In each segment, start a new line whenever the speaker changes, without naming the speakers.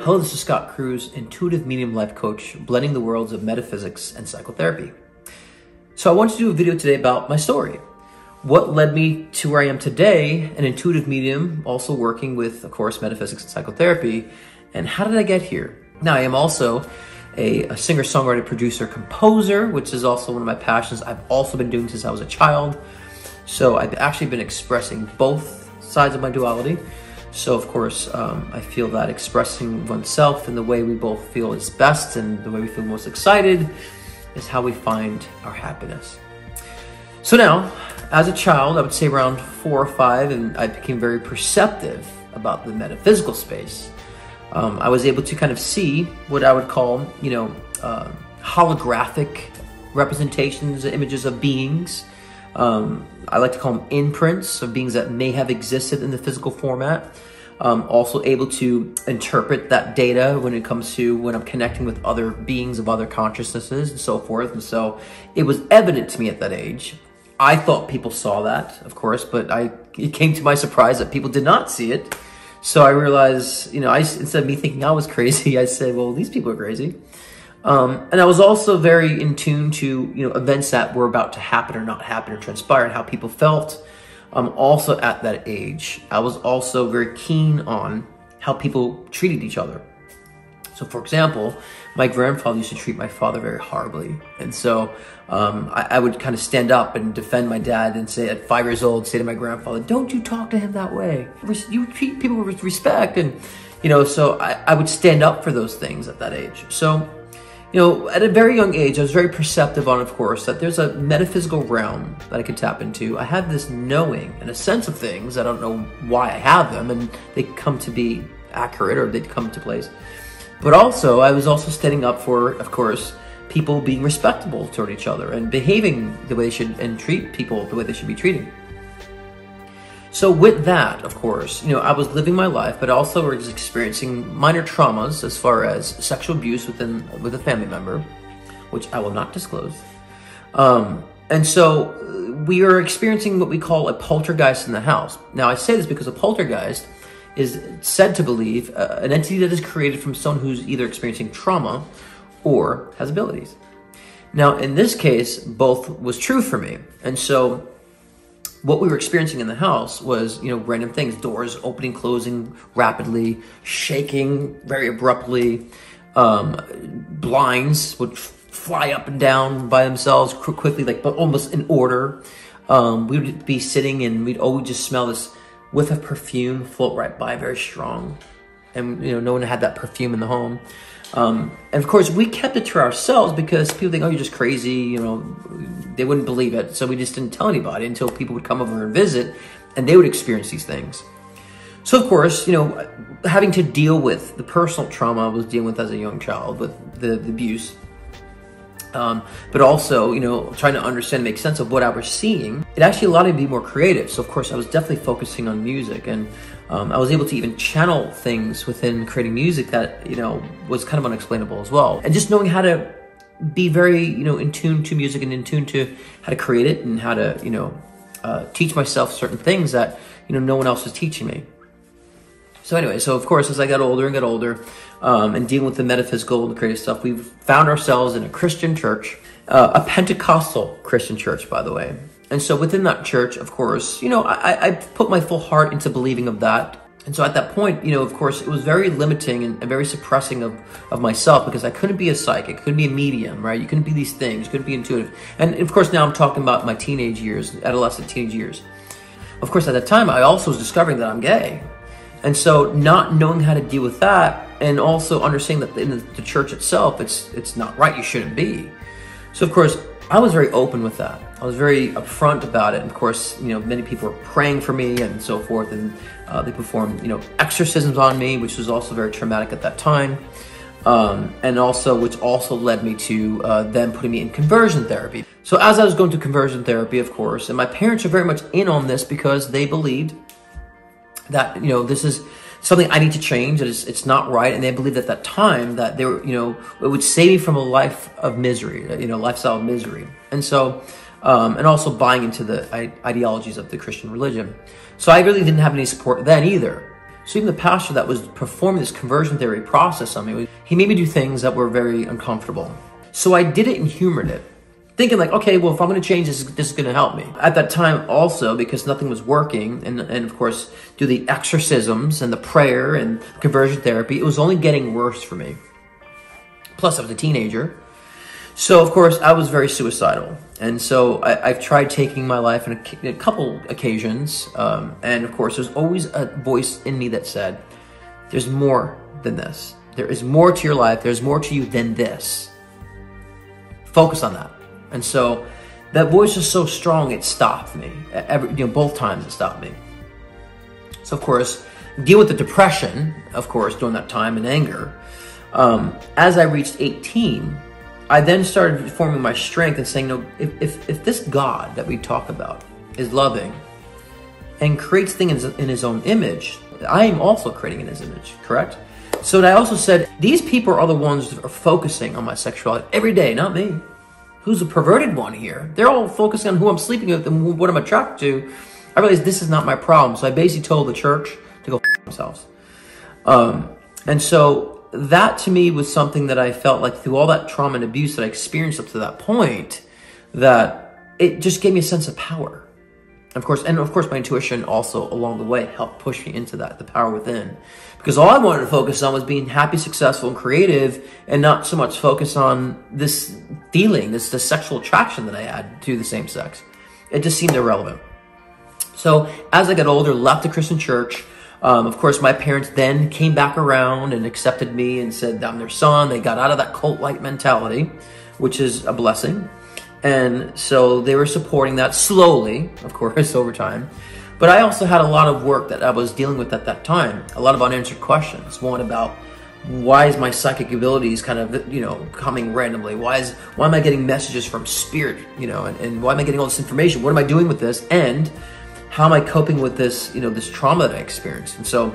Hello, this is Scott Cruz, intuitive medium life coach, blending the worlds of metaphysics and psychotherapy. So I want to do a video today about my story. What led me to where I am today, an intuitive medium, also working with, of course, metaphysics and psychotherapy. And how did I get here? Now, I am also a singer, songwriter, producer, composer, which is also one of my passions I've also been doing since I was a child. So I've actually been expressing both sides of my duality. So of course, I feel that expressing oneself in the way we both feel is best and the way we feel most excited is how we find our happiness. So now, as a child, I would say around 4 or 5, and I became very perceptive about the metaphysical space. I was able to kind of see what I would call, holographic representations, images of beings. I like to call them imprints of beings that may have existed in the physical format. Also able to interpret that data when it comes to when I'm connecting with other beings of other consciousnesses and so forth. And so it was evident to me at that age. I thought people saw that, of course, but it came to my surprise that people did not see it. So I realized, instead of me thinking I was crazy, I said, well, these people are crazy. And I was also very in tune to, events that were about to happen or not happen or transpire and how people felt. Also at that age, I was also very keen on how people treated each other. So for example, my grandfather used to treat my father very horribly. And so I would kind of stand up and defend my dad and say at 5 years old, say to my grandfather, don't you talk to him that way. You treat people with respect. And, so I would stand up for those things at that age. So, at a very young age, I was very perceptive on, of course, that there's a metaphysical realm that I could tap into. I have this knowing and a sense of things. I don't know why I have them, and they come to be accurate or they come to place. But also, I was also standing up for, of course, people being respectable toward each other and behaving the way they should and treat people the way they should be treated. So with that, of course, I was living my life, but also was experiencing minor traumas as far as sexual abuse with a family member, which I will not disclose. And so we are experiencing what we call a poltergeist in the house. Now, I say this because a poltergeist is said to believe an entity that is created from someone who's either experiencing trauma or has abilities. Now, in this case, both was true for me. And so what we were experiencing in the house was, random things, doors opening, closing rapidly, shaking very abruptly, blinds would fly up and down by themselves quickly, but almost in order. We would be sitting and we'd always just smell this whiff of perfume float right by, very strong. And, no one had that perfume in the home. And of course, we kept it to ourselves because people think, oh, you're just crazy, they wouldn't believe it. So we just didn't tell anybody until people would come over and visit and they would experience these things. So of course, having to deal with the personal trauma I was dealing with as a young child with the abuse, but also, trying to understand and make sense of what I was seeing, it actually allowed me to be more creative. So of course, I was definitely focusing on music, and I was able to even channel things within creating music that, was kind of unexplainable as well. And just knowing how to be very, in tune to music and in tune to how to create it and how to, teach myself certain things that, no one else was teaching me. So anyway, so of course, as I got older and dealing with the metaphysical and the creative stuff, we found ourselves in a Christian church, a Pentecostal Christian church, by the way. And so within that church, of course, I put my full heart into believing of that. And so at that point, of course, it was very limiting and very suppressing of myself because I couldn't be a psychic, couldn't be a medium, right? You couldn't be these things, couldn't be intuitive. And of course, now I'm talking about my teenage years, adolescent teenage years. Of course, at that time, I also was discovering that I'm gay. And so not knowing how to deal with that and also understanding that in the church itself, it's not right, you shouldn't be. So of course, I was very open with that. I was very upfront about it. And of course, many people were praying for me and so forth. And they performed, exorcisms on me, which was also very traumatic at that time. And also, which also led me to them putting me in conversion therapy. So as I was going to conversion therapy, of course, and my parents are very much in on this because they believed that, this is something I need to change, that it's not right. And they believed at that time that they were, it would save me from a life of misery, lifestyle of misery. And so, and also buying into the ideologies of the Christian religion. So I really didn't have any support then either. So even the pastor that was performing this conversion theory process on me, he made me do things that were very uncomfortable. So I did it and humored it, thinking like, okay, well, if I'm going to change this is going to help me. At that time also, because nothing was working, and of course, do the exorcisms and the prayer and conversion therapy, it was only getting worse for me. Plus, I was a teenager. So, of course, I was very suicidal. And so I've tried taking my life on a couple occasions. And, of course, there's always a voice in me that said, there's more than this. There is more to your life. There's more to you than this. Focus on that. And so that voice was so strong, it stopped me. Both times it stopped me. So, of course, deal with the depression, of course, during that time, and anger. As I reached 18, I then started forming my strength and saying, no, if this God that we talk about is loving and creates things in his own image, I am also creating in his image, correct? So I also said, these people are the ones that are focusing on my sexuality every day, not me. Who's the perverted one here? They're all focusing on who I'm sleeping with and what I'm attracted to. I realized this is not my problem. So I basically told the church to go f themselves. And so that to me was something that I felt like through all that trauma and abuse that I experienced up to that point, that it just gave me a sense of power. Of course, my intuition also along the way helped push me into that, the power within. Because all I wanted to focus on was being happy, successful, and creative, and not so much focus on this feeling, this sexual attraction that I had to the same sex. It just seemed irrelevant. So as I got older, left the Christian church. Of course, my parents then came back around and accepted me and said I'm their son. They got out of that cult-like mentality, which is a blessing. And so they were supporting that slowly, of course, over time. But I also had a lot of work that I was dealing with at that time. A lot of unanswered questions. One about why is my psychic abilities kind of, coming randomly? Why am I getting messages from spirit, and why am I getting all this information? What am I doing with this? And how am I coping with this, this trauma that I experienced? And so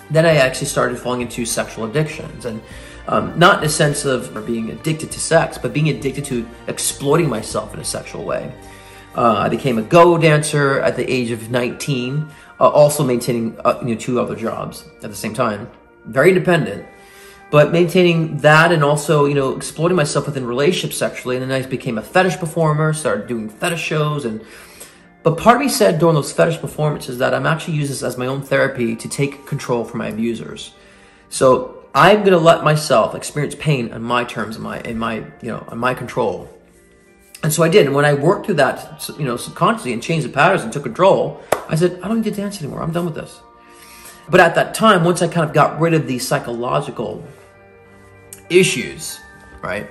then I actually started falling into sexual addictions, and not in a sense of being addicted to sex, but being addicted to exploiting myself in a sexual way. I became a go dancer at the age of 19, also maintaining 2 other jobs at the same time, very independent, but maintaining that and also exploiting myself within relationships sexually. And then I became a fetish performer, started doing fetish shows, but part of me said during those fetish performances that I'm actually using this as my own therapy to take control from my abusers. So I'm going to let myself experience pain on my terms, on my control. And so I did. And when I worked through that, subconsciously and changed the patterns and took control, I said, I don't need to dance anymore. I'm done with this. But at that time, once I kind of got rid of these psychological issues, right,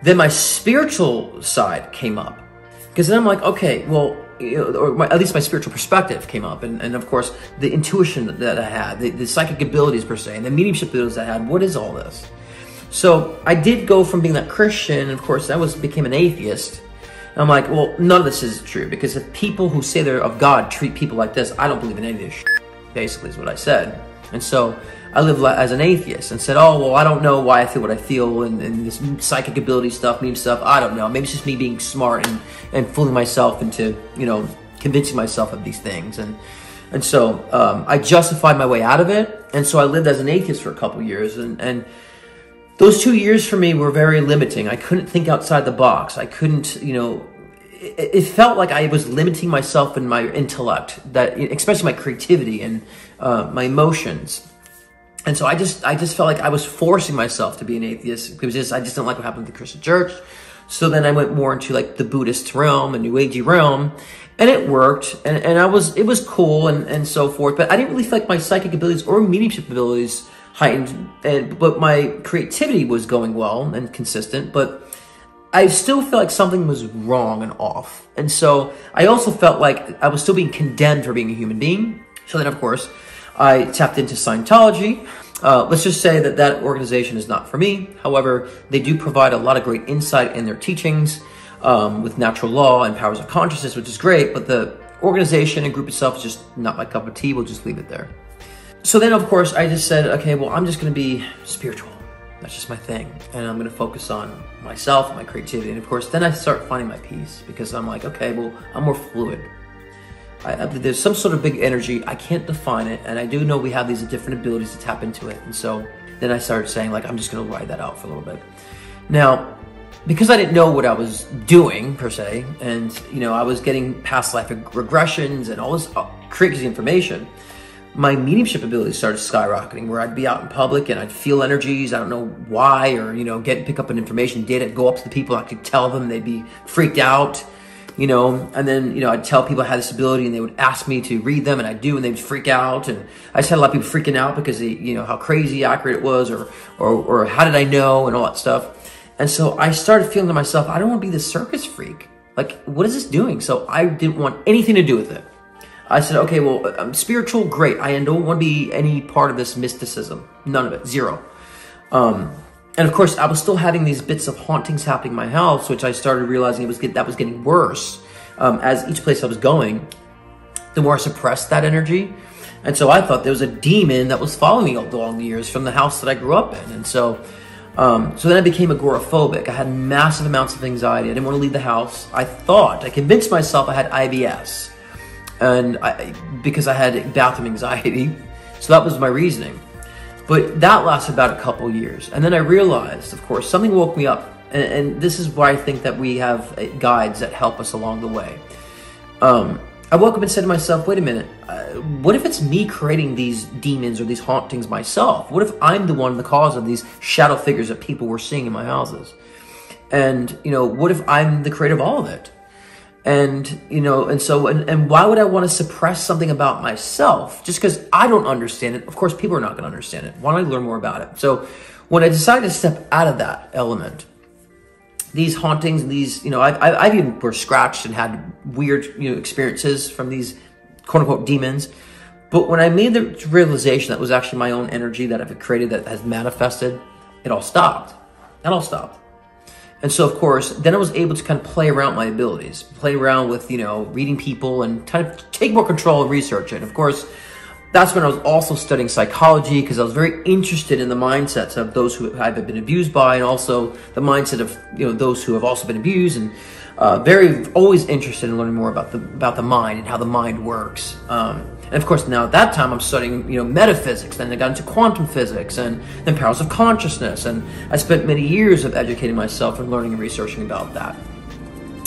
then my spiritual side came up. Because then I'm like, okay, well, at least my spiritual perspective came up. And of course, the intuition that I had, the psychic abilities per se, and the mediumship abilities I had, what is all this? So I did go from being that Christian, and of course, became an atheist. And I'm like, well, none of this is true, because if people who say they're of God treat people like this, I don't believe in any of this shit, basically is what I said. And so I lived as an atheist and said, oh, well, I don't know why I feel what I feel, and this psychic ability stuff, meme stuff, I don't know. Maybe it's just me being smart and fooling myself into, convincing myself of these things. And so I justified my way out of it. And so I lived as an atheist for a couple of years. And those 2 years for me were very limiting. I couldn't think outside the box. I couldn't, it felt like I was limiting myself in my intellect, especially my creativity and my emotions. And so I just felt like I was forcing myself to be an atheist, because I just didn't like what happened to the Christian church. So then I went more into like the Buddhist realm and New Agey realm, and it worked, and it was cool and so forth. But I didn't really feel like my psychic abilities or mediumship abilities heightened, but my creativity was going well and consistent. But I still felt like something was wrong and off. And so I also felt like I was still being condemned for being a human being. So then, of course, I tapped into Scientology. Let's just say that organization is not for me. However, they do provide a lot of great insight in their teachings with natural law and powers of consciousness, which is great. But the organization and group itself is just not my cup of tea. We'll just leave it there. So then, of course, I just said, okay, well, I'm just going to be spiritual. That's just my thing. And I'm going to focus on myself, my creativity. And of course, then I start finding my peace, because I'm like, okay, well, I'm more fluid. There's some sort of big energy. I can't define it, and I do know we have these different abilities to tap into it. And so then I started saying, like, I'm just going to ride that out for a little bit. Now, because I didn't know what I was doing, per se, and, you know, I was getting past life regressions and all this crazy information, my mediumship abilities started skyrocketing, where I'd be out in public and I'd feel energies, I don't know why, or, you know, pick up an information data, go up to the people, I could tell them, they'd be freaked out, you know, and then, you know, I'd tell people I had this ability and they would ask me to read them, and I'd do, and they'd freak out. And I just had a lot of people freaking out because they, you know, how crazy accurate it was, or how did I know, and all that stuff. And so I started feeling to myself, I don't want to be this circus freak. Like, what is this doing? So I didn't want anything to do with it. I said, okay, well, I'm spiritual, great. I don't want to be any part of this mysticism. None of it, zero. And of course, I was still having these bits of hauntings happening in my house, which I started realizing that was getting worse. As each place I was going, the more I suppressed that energy. And so I thought there was a demon that was following me all along the years from the house that I grew up in. And so then I became agoraphobic. I had massive amounts of anxiety. I didn't want to leave the house. I convinced myself I had IBS, and because I had bathroom anxiety. So that was my reasoning. But that lasted about a couple years. And then I realized, of course, something woke me up. And this is why I think that we have guides that help us along the way. I woke up and said to myself, wait a minute, what if it's me creating these demons or these hauntings myself? What if I'm the one, the cause of these shadow figures that people were seeing in my houses? And, you know, what if I'm the creator of all of it? And, you know, and why would I want to suppress something about myself just because I don't understand it? Of course, people are not going to understand it. Why don't I learn more about it? So when I decided to step out of that element, these hauntings and these, you know, I've even were scratched and had weird, you know, experiences from these quote unquote demons. But when I made the realization that was actually my own energy that I've created that has manifested, it all stopped. It all stopped. And so, of course, then I was able to kind of play around my abilities, play around with, you know, reading people and kind of take more control and research it. Of course, that's when I was also studying psychology, because I was very interested in the mindsets of those who have been abused by, and also the mindset of, you know, those who have also been abused, and always interested in learning more about the mind and how the mind works. And of course, now at that time, I'm studying, you know, metaphysics. Then I got into quantum physics and then powers of consciousness. And I spent many years of educating myself and learning and researching about that.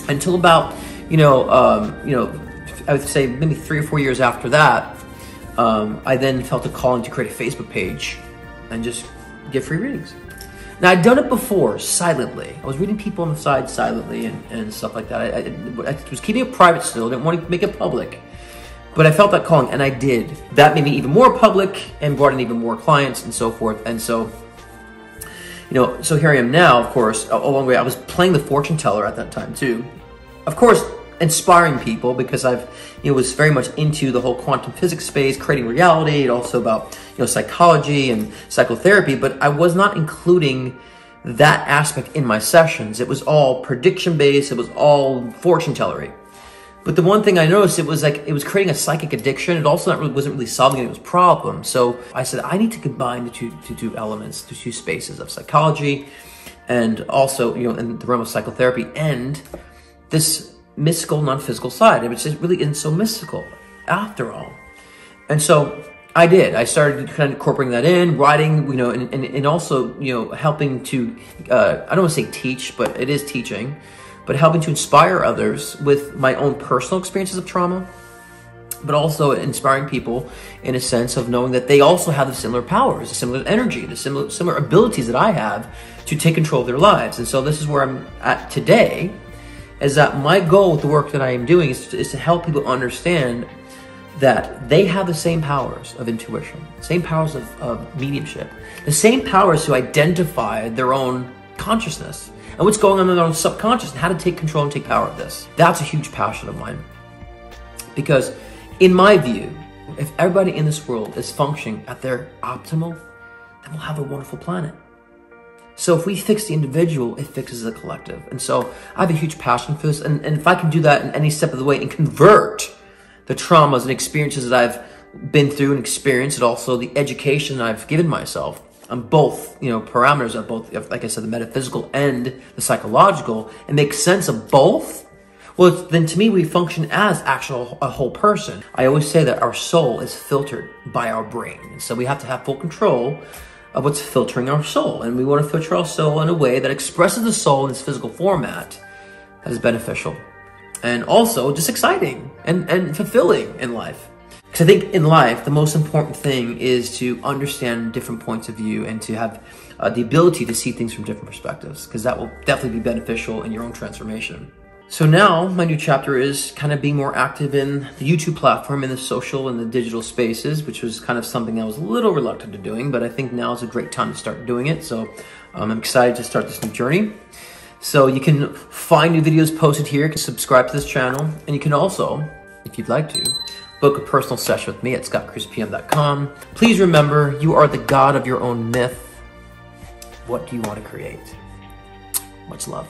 Until about, I would say maybe 3 or 4 years after that, I then felt a calling to create a Facebook page and just give free readings. Now, I'd done it before, silently. I was reading people on the side silently and stuff like that. I was keeping it private still, didn't want to make it public. But I felt that calling, and I did. That made me even more public and brought in even more clients and so forth. And so, you know, so here I am now, of course, along the way. I was playing the fortune teller at that time too. Of course, inspiring people, because was very much into the whole quantum physics space, creating reality, and also about, you know, psychology and psychotherapy. But I was not including that aspect in my sessions. It was all prediction based. It was all fortune tellery. But the one thing I noticed, it was creating a psychic addiction. It also wasn't really solving anyone's problem. So I said, I need to combine the two elements, the two spaces of psychology, and also, you know, in the realm of psychotherapy, and this mystical, non-physical side, which really isn't so mystical after all. And so I did. I started kind of incorporating that in, writing, you know, and also, you know, helping to, I don't want to say teach, but it is teaching, but helping to inspire others with my own personal experiences of trauma, but also inspiring people in a sense of knowing that they also have the similar powers, the similar energy, the similar abilities that I have to take control of their lives. And so this is where I'm at today, is that my goal with the work that I am doing is to help people understand that they have the same powers of intuition, same powers of mediumship, the same powers to identify their own consciousness and what's going on in their own subconscious, and how to take control and take power of this. That's a huge passion of mine. Because in my view, if everybody in this world is functioning at their optimal, then we'll have a wonderful planet. So if we fix the individual, it fixes the collective. And so I have a huge passion for this. And if I can do that in any step of the way and convert the traumas and experiences that I've been through and experienced, and also the education I've given myself on both, you know, parameters of both, like I said, the metaphysical and the psychological, and make sense of both, Well, then to me, we function as a whole person. I always say that our soul is filtered by our brain. And so we have to have full control of what's filtering our soul. And we want to filter our soul in a way that expresses the soul in its physical format that is beneficial. And also just exciting and fulfilling in life. Because I think in life, the most important thing is to understand different points of view and to have the ability to see things from different perspectives, because that will definitely be beneficial in your own transformation. So now my new chapter is kind of being more active in the YouTube platform, in the social and the digital spaces, which was kind of something I was a little reluctant to doing, but I think now is a great time to start doing it. So I'm excited to start this new journey. So you can find new videos posted here, you can subscribe to this channel, and you can also, if you'd like to, book a personal session with me at scottcruzpm.com. Please remember, you are the god of your own myth. What do you want to create? Much love.